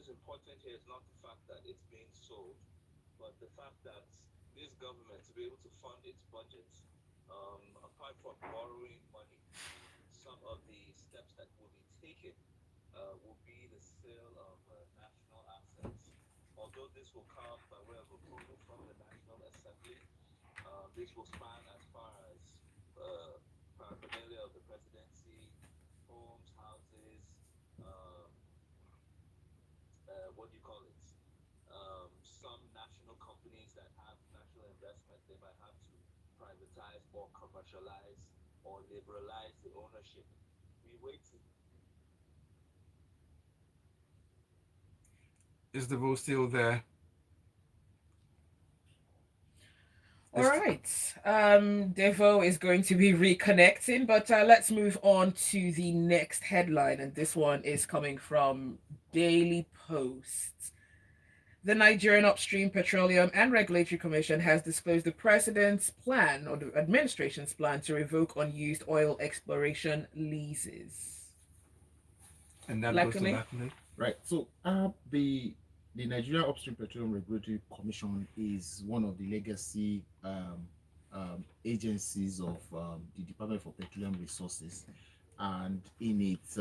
is important here is not the fact that it's being sold, but the fact that this government to be able to fund its budgets, apart from borrowing money, some of the steps that will be taken will be the sale of national assets. Although this will come by way of approval from the National Assembly, this will span as far as uh, paraphernalia of the presidency, homes, houses, um, what do you call it? Some national companies that have national investment, they might have to privatize or commercialize or liberalize the ownership. We wait to Is the vote still there? All Is right. Devo is going to be reconnecting, but let's move on to the next headline. And this one is coming from Daily Post. The Nigerian Upstream Petroleum and Regulatory Commission has disclosed the president's plan or the administration's plan to revoke unused oil exploration leases. and that goes to Lakunle? Lakunle. Right. So the Nigeria Upstream Petroleum Regulatory Commission is one of the legacy agencies of the Department for Petroleum Resources, and in its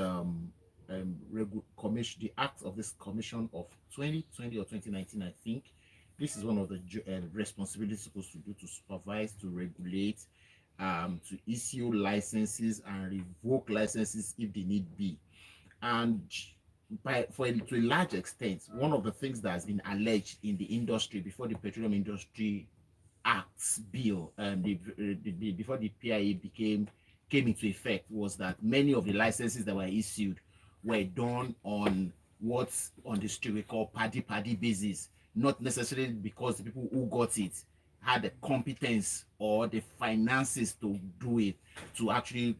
commission, the act of this commission of 2020 or 2019, I think, this is one of the responsibilities supposed to do to supervise, to regulate, to issue licenses and revoke licenses if they need be. And to a large extent, one of the things that has been alleged in the industry before the Petroleum Industry Acts bill, before the PIA came into effect, was that many of the licenses that were issued were done on what's on the street we call paddy basis, not necessarily because the people who got it had the competence or the finances to do it, to actually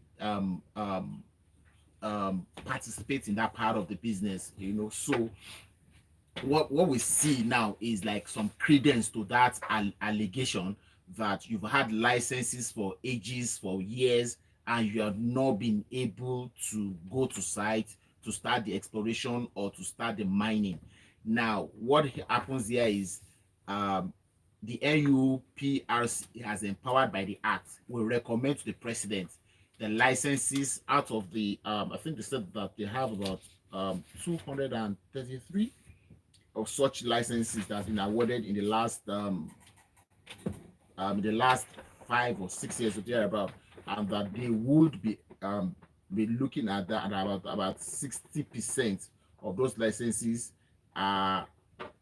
participate in that part of the business, So what we see now is like some credence to that allegation that you've had licenses for ages, for years, and you have not been able to go to site to start the exploration or to start the mining. Now, what happens here is the NUPRC, has empowered by the act, will recommend to the president the licenses out of the I think they said that they have about 233 of such licenses that have been awarded in the last 5 or 6 years or thereabout, and that they would be looking at that, and about 60% of those licenses are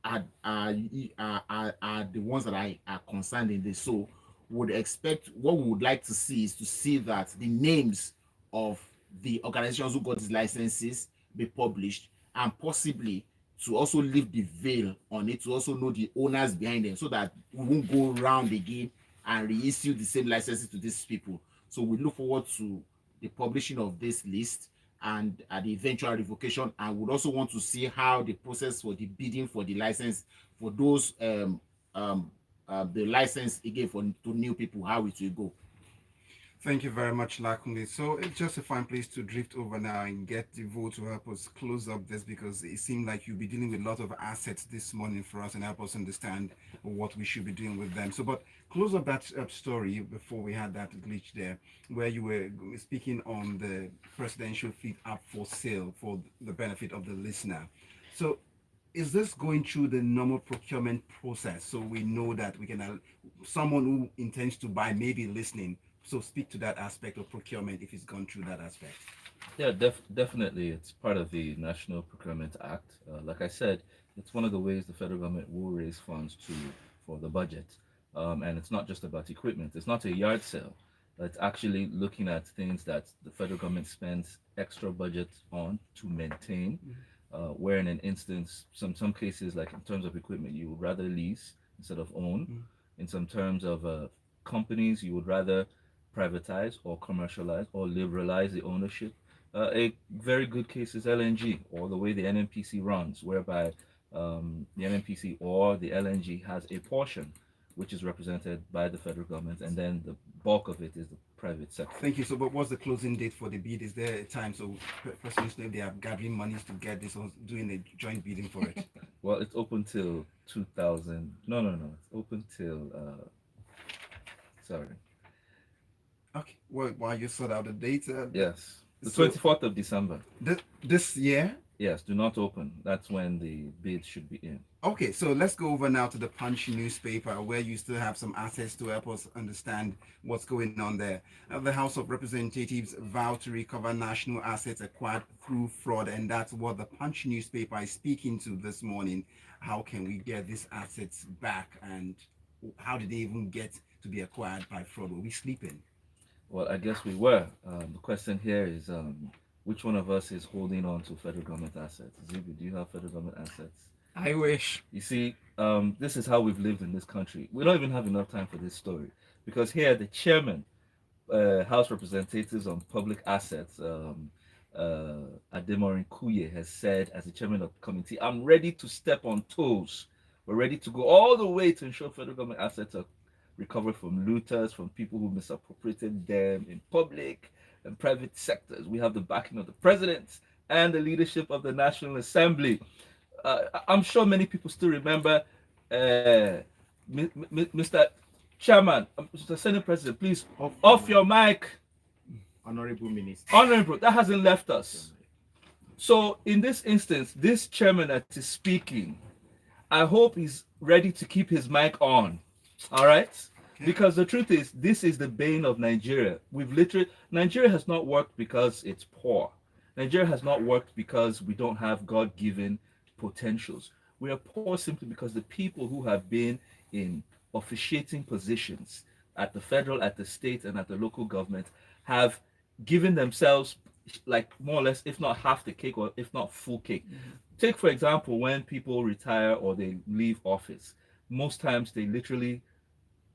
are the ones that are concerned in this. So would expect, what we would like to see is to see that the names of the organizations who got these licenses be published, and possibly to also lift the veil on it, to also know the owners behind them, so that we won't go around again and reissue the same licenses to these people. So we look forward to the publishing of this list and the eventual revocation, and would also want to see how the process for the bidding for the license for those the license again for to new people, how it will go. Thank you very much, Lakunle. So it's just a fine place to drift over now and get Devoe to help us close up this, because it seemed like you'll be dealing with a lot of assets this morning for us and help us understand what we should be doing with them. So, but close up that story before we had that glitch there, where you were speaking on the presidential feed up for sale for the benefit of the listener. So, is this going through the normal procurement process, so we know that we can someone who intends to buy may be listening, so speak to that aspect of procurement if it's gone through that aspect. Yeah, definitely. It's part of the National Procurement Act. Like I said, it's one of the ways the federal government will raise funds for the budget. And it's not just about equipment. It's not a yard sale. It's actually looking at things that the federal government spends extra budget on to maintain. Where in an instance, some cases, like in terms of equipment, you would rather lease instead of own. In some terms of companies, you would rather privatize or commercialize or liberalize the ownership. A very good case is LNG, or the way the NNPC runs, whereby the NNPC or the LNG has a portion which is represented by the federal government, and then the bulk of it is the private sector. Thank you. So, but what's the closing date for the bid? Is there a time so persons know if they are gathering monies to get this or doing a joint bidding for it? Well, it's open till 2000. No, no, no. It's open till. Sorry. Okay. Well, while you sort out the date, Yes, the So- 24th of December. this year. Yes, do not open. That's when the bid should be in. Okay, so let's go over now to the Punch newspaper where you still have some assets to help us understand what's going on there. The House of Representatives vowed to recover national assets acquired through fraud, and that's what the Punch newspaper is speaking to this morning. How can we get these assets back, and how did they even get to be acquired by fraud? Were we sleeping? Well, I guess we were. The question here is which one of us is holding on to federal government assets? Zibby, do you have federal government assets? I wish. You see, this is how we've lived in this country. We don't even have enough time for this story because here the chairman, House Representatives on Public Assets, Ademorin Kuye, has said as the chairman of the committee, I'm ready to step on toes. We're ready to go all the way to ensure federal government assets are recovered from looters, from people who misappropriated them in public and private sectors. We have the backing of the president and the leadership of the National Assembly. I'm sure many people still remember Mr. Chairman, Mr. Senate President, please off your mic. Honorable Minister. Honorable, that hasn't left us. So in this instance, this chairman that is speaking, I hope he's ready to keep his mic on. All right? Okay. Because the truth is, this is the bane of Nigeria. Nigeria has not worked because it's poor. Nigeria has not worked because we don't have God-given potentials. We are poor simply because the people who have been in officiating positions at the federal, at the state, and at the local government have given themselves like more or less, if not half the cake or if not full cake. Mm-hmm. Take, for example, when people retire or they leave office, most times they literally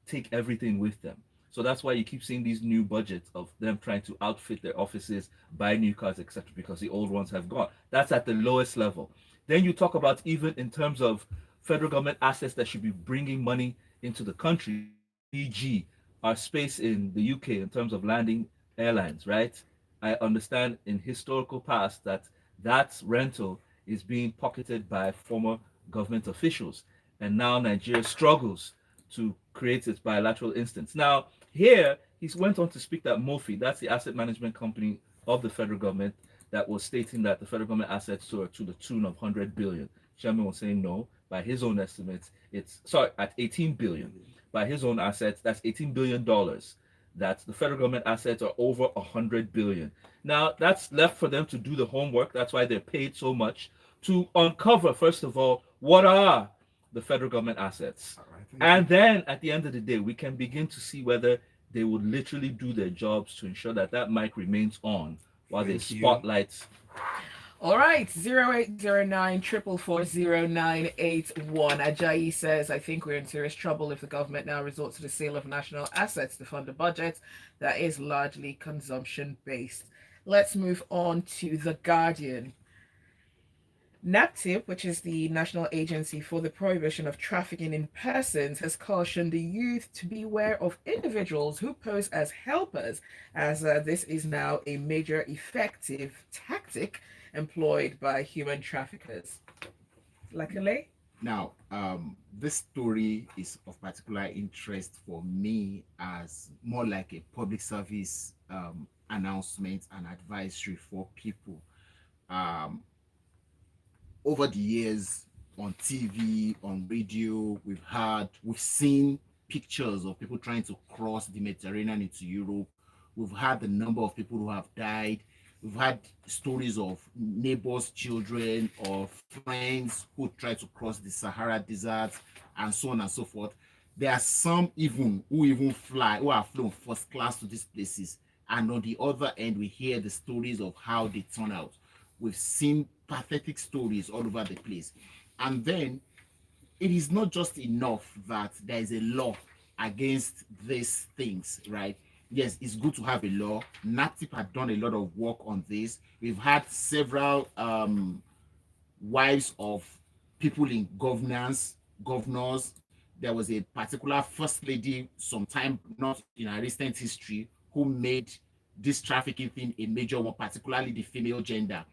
take everything with them. So that's why you keep seeing these new budgets of them trying to outfit their offices, buy new cars, etc., because the old ones have gone. That's at the lowest level. Then you talk about even in terms of federal government assets that should be bringing money into the country, e.g., our space in the UK in terms of landing airlines, right? I understand in historical past that rental is being pocketed by former government officials. And now Nigeria struggles to create its bilateral instance. Now, here, he went on to speak that MOFI, that's the asset management company of the federal government, that was stating that the federal government assets are to the tune of 100 billion. Chairman was saying no. By his own estimates, at 18 billion. By his own assets, that's $18 billion. That the federal government assets are over 100 billion. Now, that's left for them to do the homework. That's why they're paid so much to uncover, first of all, what are the federal government assets. And then at the end of the day, we can begin to see whether they would literally do their jobs to ensure that that mic remains on while they spotlight. All right, 0809 4440981. Ajayi says, I think we're in serious trouble if the government now resorts to the sale of national assets to fund a budget that is largely consumption-based. Let's move on to The Guardian. NAPTIP, which is the National Agency for the Prohibition of Trafficking in Persons, has cautioned the youth to beware of individuals who pose as helpers, as this is now a major effective tactic employed by human traffickers. Lakunle? Now, this story is of particular interest for me as more like a public service announcement and advisory for people. Over the years, on TV, on radio, we've seen pictures of people trying to cross the Mediterranean into Europe. We've had the number of people who have died. We've had stories of neighbors' children or friends who try to cross the Sahara Desert and so on and so forth. There are some who are flown first class to these places. And on the other end, we hear the stories of how they turn out. We've seen pathetic stories all over the place. And then it is not just enough that there is a law against these things, right? Yes, it's good to have a law. NAPTIP had done a lot of work on this. We've had several wives of people in governors there was a particular first lady sometime not in our recent history who made this trafficking thing a major one, particularly the female gender.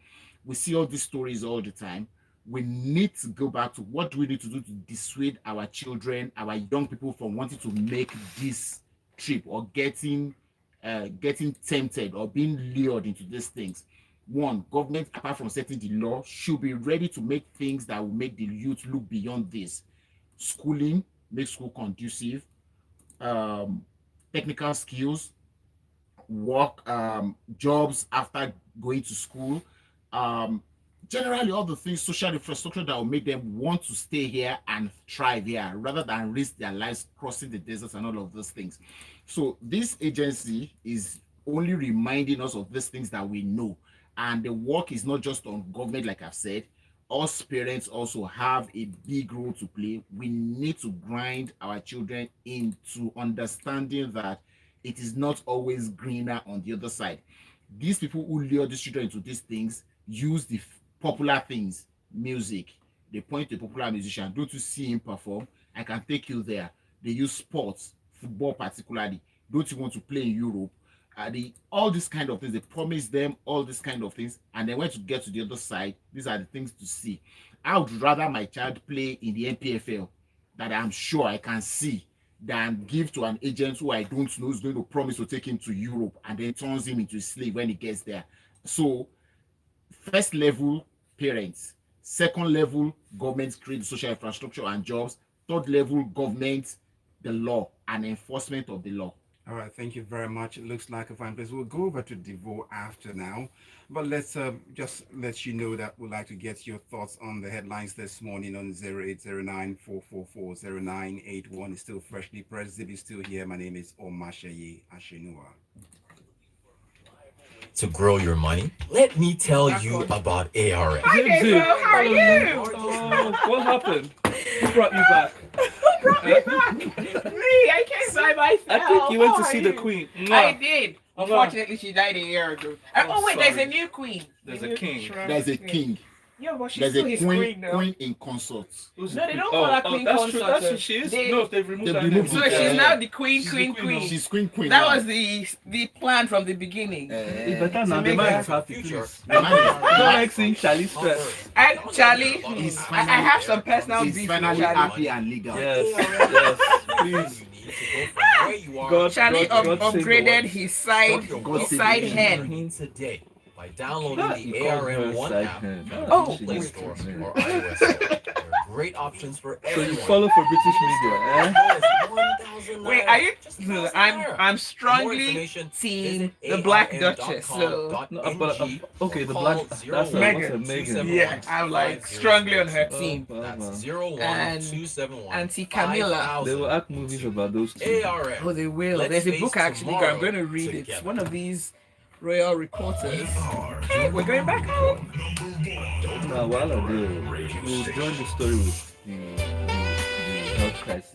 We see all these stories all the time. We need to go back to what do we need to do to dissuade our children, our young people from wanting to make this trip or getting tempted or being lured into these things. One, government, apart from setting the law, should be ready to make things that will make the youth look beyond this. Schooling, make school conducive, technical skills, work, jobs after going to school, generally all the things, social infrastructure that will make them want to stay here and thrive here rather than risk their lives crossing the deserts and all of those things. So this agency is only reminding us of these things that we know. And the work is not just on government, like I've said. Us parents also have a big role to play. We need to grind our children into understanding that it is not always greener on the other side. These people who lure these children into these things use the popular things, music. They point to a popular musician. Don't you see him perform? I can take you there. They use sports, football particularly. Don't you want to play in Europe? All these kind of things, they promise them all these kind of things, and then when to get to the other side, these are the things to see. I would rather my child play in the NPFL that I'm sure I can see than give to an agent who I don't know is going to promise to take him to Europe and then turns him into a slave when he gets there. So, first level, parents. Second level, government create social infrastructure and jobs. Third level, government, the law and enforcement of the law. All right, thank you very much. It looks like a fine place. We'll go over to Devoe after now, but let's just let you know that we'd like to get your thoughts on the headlines this morning on 0809-444-0981. It's still freshly pressed. Zibby is still here. My name is Omatseye Atsenuwa. To grow your money, let me tell you about ARM. Hi, Devoe. How are you? Oh, what happened? Who brought you back? Me, I came by myself. I think you went to How see are the you? queen. I did. Unfortunately, she died a year ago. Oh, wait, sorry. there's a new queen. There's The a new king. Trump There's a king. Yeah, but she's There's still a his queen, queen now. queen in consort. Who's No, the they queen? don't call her queen That's true. consort. That's who she is. They- No, they've removed They've her removed name. So it. she's Yeah. now the queen, She's the queen, queen queen. now. She's queen That now. was the plan from the beginning. It's better now. To The make man her is happy. future. Please. The man I don't is- like seeing Charlie stress. And Charlie, He's I finally- have some personal He's beef with finally Charlie. happy and legal. Yes, yes, please. God, Charlie God save the upgraded world. his side God save side the hen. Today by downloading Ah, the you called her ARM One side app hen. from Oh. Google Play Wait. Store or iOS Store. There are great options for So everyone. you follow for British media, eh? Wait, are you? I'm strongly team the Black Duchess. So No, but okay, the black. That's Megan. Megan. yeah, I'm like strongly on her Oh, team. wow, That's wow. 01271 Auntie Camilla. They will act movies about those two. ARM. Oh, they will. Let's There's a face book actually. I'm going to read it. together. One of these royal reporters. Hey, we're going back home. Now, while I do, we'll join the story with the health crisis.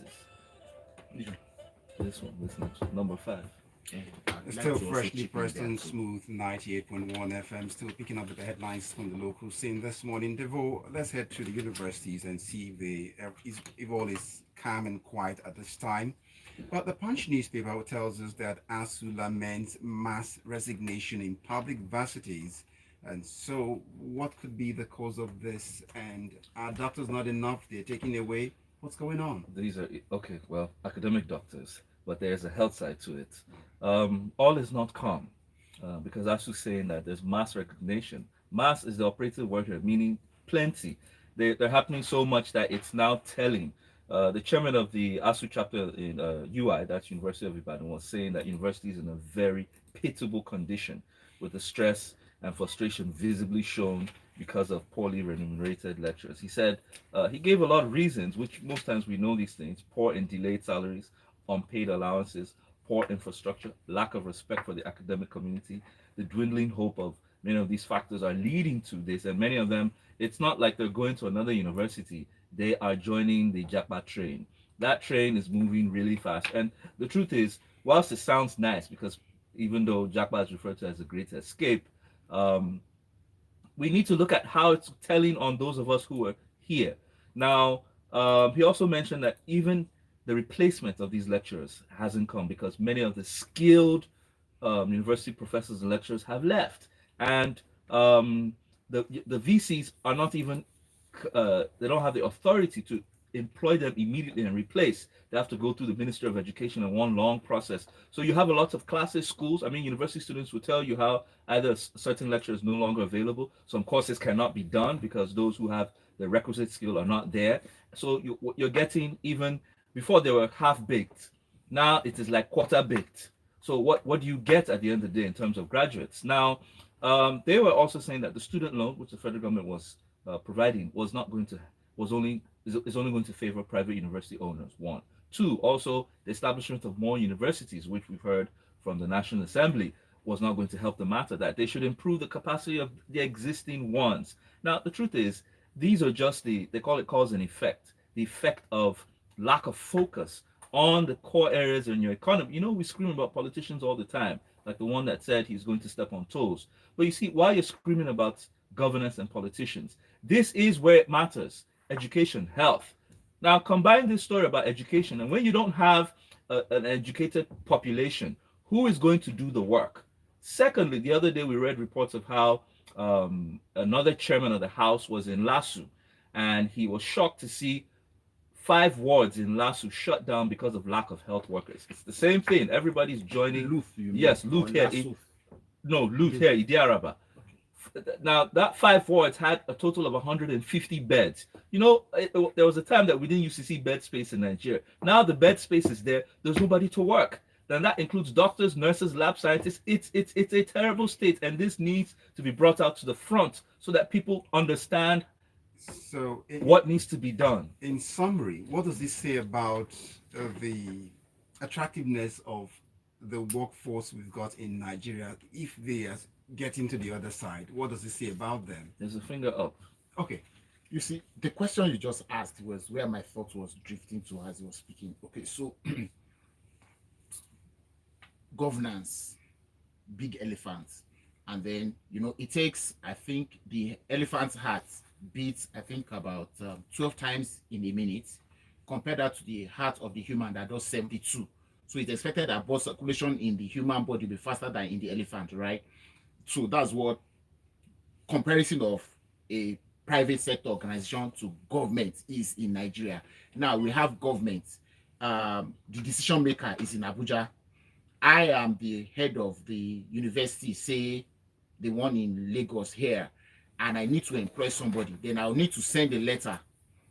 This next, number 5. It's still freshly pressed and smooth 98.1 FM, still picking up with the headlines from the local scene this morning. Devoe, let's head to the universities and see if all is calm and quiet at this time. But the Punch newspaper tells us that ASU laments mass resignation in public varsities. And so, what could be the cause of this? And are doctors not enough? They're taking away. What's going on? These are, okay, well, academic doctors, but there's a health side to it. All is not calm because ASU is saying that there's mass resignation. Mass is the operative word here, meaning plenty. They're happening so much that it's now telling. The chairman of the ASU chapter in UI, that's University of Ibadan, was saying that university is in a very pitiable condition with the stress and frustration visibly shown because of poorly remunerated lecturers. He said he gave a lot of reasons, which most times we know these things: poor and delayed salaries, unpaid allowances, poor infrastructure, lack of respect for the academic community. The dwindling hope of many of these factors are leading to this, and many of them, it's not like they're going to another university. They are joining the Japa train. That train is moving really fast. And the truth is, whilst it sounds nice, because even though Japa is referred to as a great escape, we need to look at how it's telling on those of us who are here. Now, he also mentioned that even the replacement of these lecturers hasn't come because many of the skilled university professors and lecturers have left, and the VCs are not even they don't have the authority to employ them immediately and replace. They have to go through the Ministry of Education in one long process. So you have a lot of classes, schools. I mean, university students will tell you how either a certain lecture is no longer available. Some courses cannot be done because those who have the requisite skill are not there. So you're getting, even before they were half-baked, now it is like quarter-baked. So what do you get at the end of the day in terms of graduates? Now, they were also saying that the student loan, which the federal government was providing, is only going to favor private university owners. One. Two, also the establishment of more universities, which we've heard from the National Assembly, was not going to help the matter, that they should improve the capacity of the existing ones. Now, the truth is, these are just they call it cause and effect, the effect of lack of focus on the core areas in your economy. You know, we scream about politicians all the time, like the one that said he's going to step on toes. But you see, while you're screaming about governance and politicians, this is where it matters: education, health. Now, combine this story about education, and when you don't have an educated population, who is going to do the work? Secondly, the other day we read reports of how another chairman of the House was in Lasu, and he was shocked to see 5 wards in Lasu shut down because of lack of health workers. It's the same thing. Everybody's joining. Luth, you mean? Yes, Luth here. Luth here, Idiaraba. Now, that 5 wards had a total of 150 beds. You know, there was a time that we didn't used to see bed space in Nigeria. Now the bed space is there. There's nobody to work. Then that includes doctors, nurses, lab scientists. It's a terrible state, and this needs to be brought out to the front so that people understand what needs to be done. In summary, what does this say about the attractiveness of the workforce we've got in Nigeria if they get into the other side? What does it say about them? There's a finger up. Okay. You see, the question you just asked was where my thought was drifting to as you were speaking. Okay, so governance, big elephants. And then, you know, it takes, I think, the elephant's heart beats, I think, about 12 times in a minute, compared that to the heart of the human that does 72. So it's expected that blood circulation in the human body will be faster than in the elephant, right? So that's what comparison of a private sector organization to government is in Nigeria. Now we have government. The decision maker is in Abuja. I am the head of the university, say the one in Lagos here, and I need to employ somebody. Then I'll need to send a letter.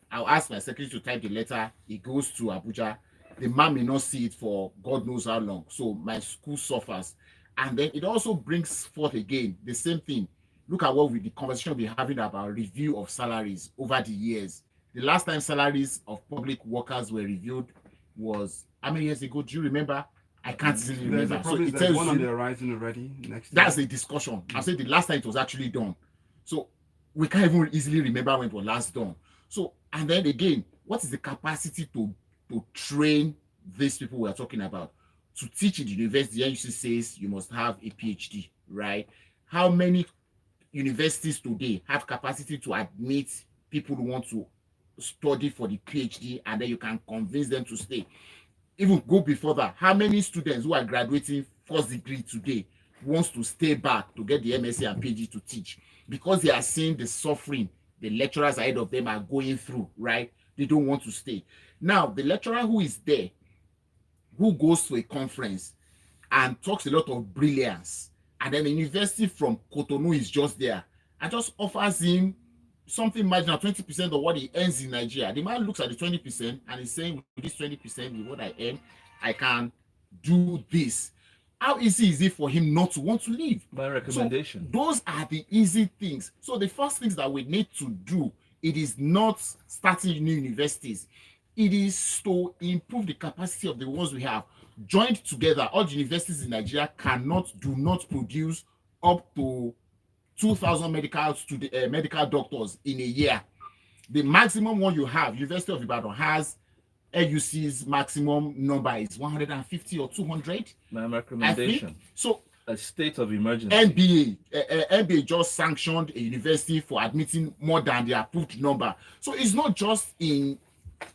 I'll ask my secretary to type the letter. It goes to Abuja. The man may not see it for God knows how long. So my school suffers. And then it also brings forth again the same thing. Look at what the conversation we're having about review of salaries over the years. The last time salaries of public workers were reviewed was how many years ago? Do you remember? I can't easily remember. So it tells one on the horizon already. Next year. That's a discussion. I said the last time it was actually done. So we can't even easily remember when it was last done. So, and then again, what is the capacity to train these people we are talking about? To teach in the university, the NUC says you must have a PhD, right? How many universities today have capacity to admit people who want to study for the PhD, and then you can convince them to stay? Even go before that, how many students who are graduating first degree today wants to stay back to get the MSc and PhD to teach? Because they are seeing the suffering the lecturers ahead of them are going through, right? They don't want to stay. Now, the lecturer who is there, who goes to a conference and talks a lot of brilliance, and then the university from Cotonou is just there and just offers him something marginal, 20% of what he earns in Nigeria. The man looks at the 20% and is saying, with this 20% with what I earn, I can do this. How easy is it for him not to want to leave? By recommendation. So those are the easy things. So the first things that we need to do, it is not starting new universities. It is to improve the capacity of the ones we have. Joined together, all the universities in Nigeria do not produce up to 2,000 medical doctors in a year. The maximum one you have, University of Ibadan has, LUC's maximum number is 150 or 200. My recommendation. So a state of emergency. NBA just sanctioned a university for admitting more than the approved number. So it's not just in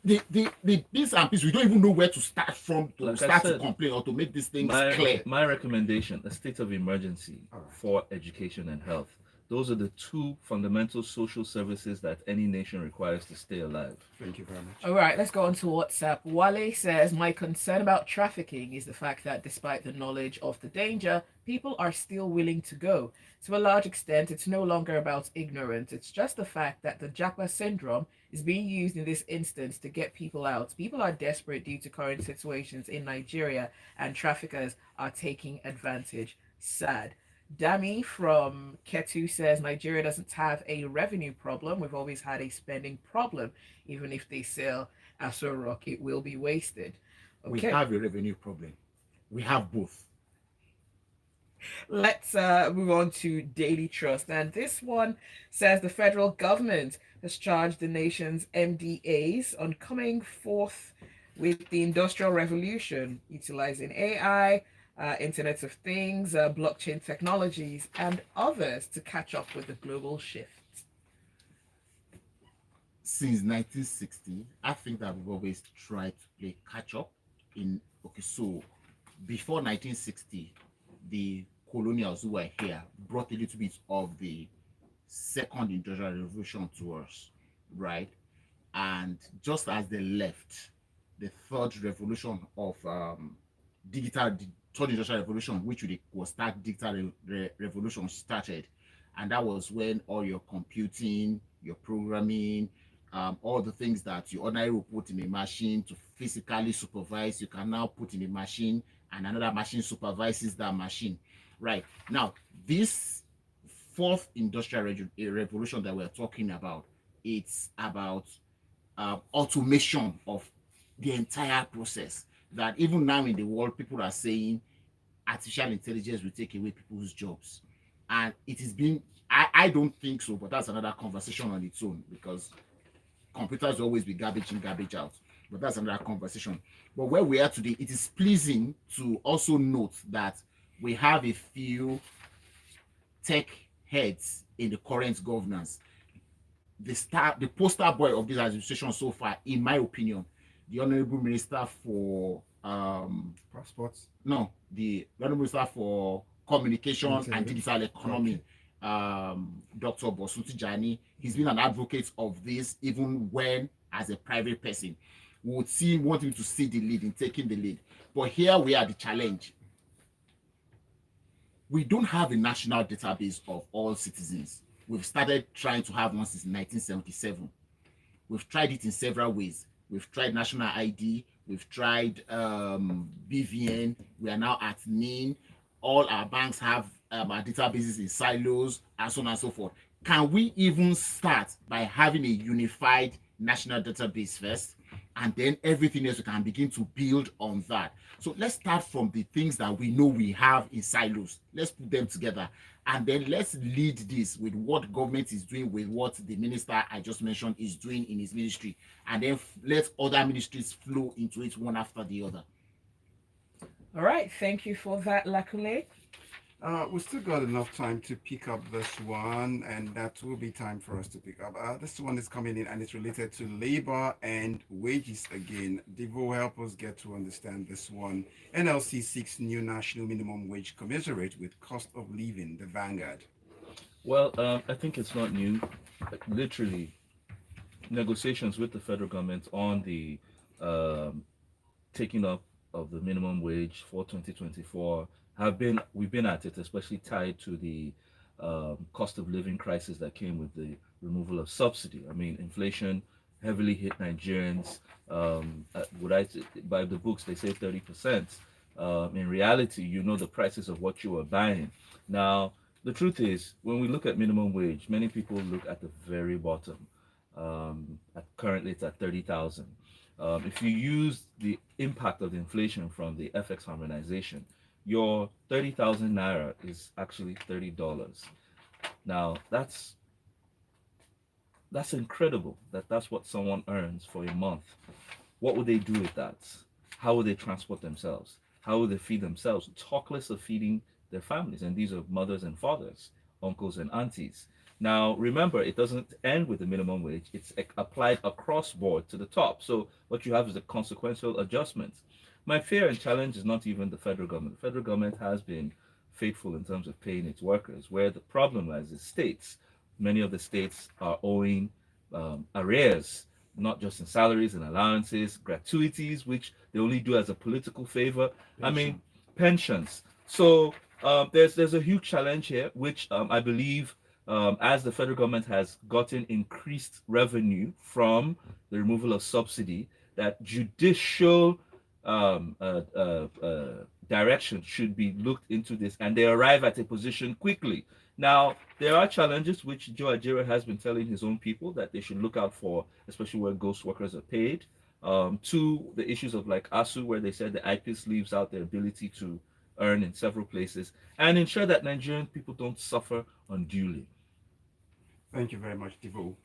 the bits and pieces, we don't even know where to start from to Like I start to said, complain or to make these things my clear. my recommendation: a state of emergency All right. for education and health. Those are the two fundamental social services that any nation requires to stay alive. Thank you very much. All right, let's go on to WhatsApp. Wale says, my concern about trafficking is the fact that despite the knowledge of the danger, people are still willing to go. To a large extent, it's no longer about ignorance. It's just the fact that the Japa syndrome is being used in this instance to get people out. People are desperate due to current situations in Nigeria, and traffickers are taking advantage. Sad. Dami from Ketu says Nigeria doesn't have a revenue problem. We've always had a spending problem. Even if they sell Aso Rock, it will be wasted. We Okay, have a revenue problem. We have both. let's move on to Daily Trust. And this one says the federal government has charged the nation's MDAs on coming forth with the Industrial Revolution, utilizing AI, Internet of Things, blockchain technologies, and others to catch up with the global shift. Since 1960, I think that we've always tried to play catch up so before 1960, the colonials who were here brought a little bit of the second industrial revolution to us, right? And just as they left, the third revolution of the third industrial revolution, which was that digital revolution started. And that was when all your computing, your programming, all the things that you ordinarily would put in a machine to physically supervise, you can now put in a machine, and another machine supervises that machine. Right now, this fourth industrial revolution that we're talking about, it's about automation of the entire process. That even now in the world, people are saying artificial intelligence will take away people's jobs, and it is being. I don't think so, but that's another conversation on its own, because computers will always be garbage in, garbage out. But that's another conversation. But where we are today, it is pleasing to also note that we have a few tech heads in the current governance. The poster boy of this administration so far, in my opinion, the Honorable Minister for Passports. no, the Honorable Minister for Communications and Digital Economy, Dr. Bosuti Jani. He's been an advocate of this even when, as a private person, we would want him to see the lead in taking the lead. But here we are, the challenge. We don't have a national database of all citizens. We've started trying to have one since 1977. We've tried it in several ways. We've tried national ID. We've tried BVN. We are now at NIN. All our banks have our databases in silos, and so on and so forth. Can we even start by having a unified national database first, and then everything else we can begin to build on that? So let's start from the things that we know we have in silos. Let's put them together, and then let's lead this with what government is doing, with what the minister I just mentioned is doing in his ministry, and then let other ministries flow into it one after the other. All right, thank you for that, Lakunle. We still got enough time to pick up this one, and that will be time for us to pick up. This one is coming in, and it's related to labor and wages again. Devoe, help us get to understand this one. NLC seeks new national minimum wage commensurate with cost of living, the Vanguard. Well, I think it's not new. Literally, negotiations with the federal government on the taking up of the minimum wage for 2024 we've been at it, especially tied to the cost of living crisis that came with the removal of subsidy. I mean, inflation heavily hit Nigerians. By the books, they say 30%. In reality, the prices of what you are buying. Now, the truth is, when we look at minimum wage, many people look at the very bottom. Currently, it's at 30,000. If you use the impact of the inflation from the FX harmonization, your 30,000 naira is actually $30. Now, that's incredible. That's what someone earns for a month. What would they do with that? How would they transport themselves? How would they feed themselves? Talk less of feeding their families, and these are mothers and fathers, uncles and aunties. Now, remember, it doesn't end with the minimum wage. It's applied across board to the top. So what you have is a consequential adjustment. My fear and challenge is not even the federal government. The federal government has been faithful in terms of paying its workers. Where the problem lies is states. Many of the states are owing arrears, not just in salaries and allowances, gratuities, which they only do as a political favor. I mean, pensions. So there's a huge challenge here, which I believe as the federal government has gotten increased revenue from the removal of subsidy, that judicial direction should be looked into this, and they arrive at a position quickly. Now, there are challenges which Joe Ajero has been telling his own people that they should look out for, especially where ghost workers are paid. Two, the issues of like ASU, where they said the IPIS leaves out their ability to earn in several places, and ensure that Nigerian people don't suffer unduly. Thank you very much, Devoe.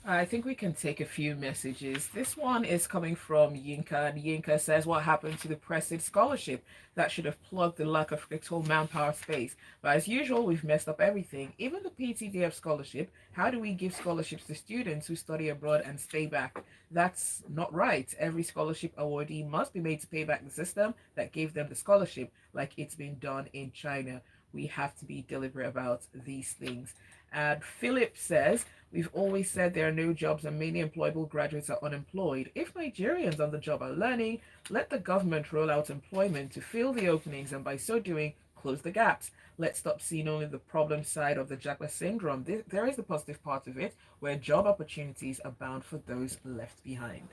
I think we can take a few messages. This one is coming from Yinka, and Yinka says, what happened to the Prestige scholarship? That should have plugged the lack of critical manpower space. But as usual, we've messed up everything. Even the PTDF scholarship, how do we give scholarships to students who study abroad and stay back? That's not right. Every scholarship awardee must be made to pay back the system that gave them the scholarship, like it's been done in China. We have to be deliberate about these things. And Philip says, we've always said there are no jobs and many employable graduates are unemployed. If Nigerians on the job are learning, let the government roll out employment to fill the openings and by so doing, close the gaps. Let's stop seeing only the problem side of the Jackler syndrome. There is the positive part of it, where job opportunities abound for those left behind.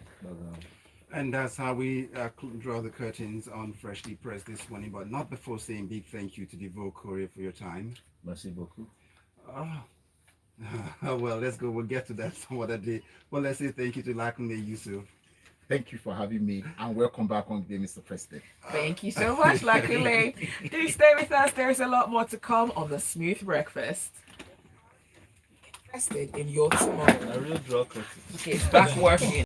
And that's how we draw the curtains on Freshly Pressed this morning, but not before saying big thank you to Devoe Okorie for your time. Merci beaucoup. Well, let's go. We'll get to that some other day. Well, let's say thank you to Lakunle, Yusuf. Thank you for having me, and welcome back on the day, Mr. President. Thank you so much, Lakunle. Do stay with us. There's a lot more to come on the Smooth Breakfast. Invested in your tomorrow. A real draw curtain. It's back working.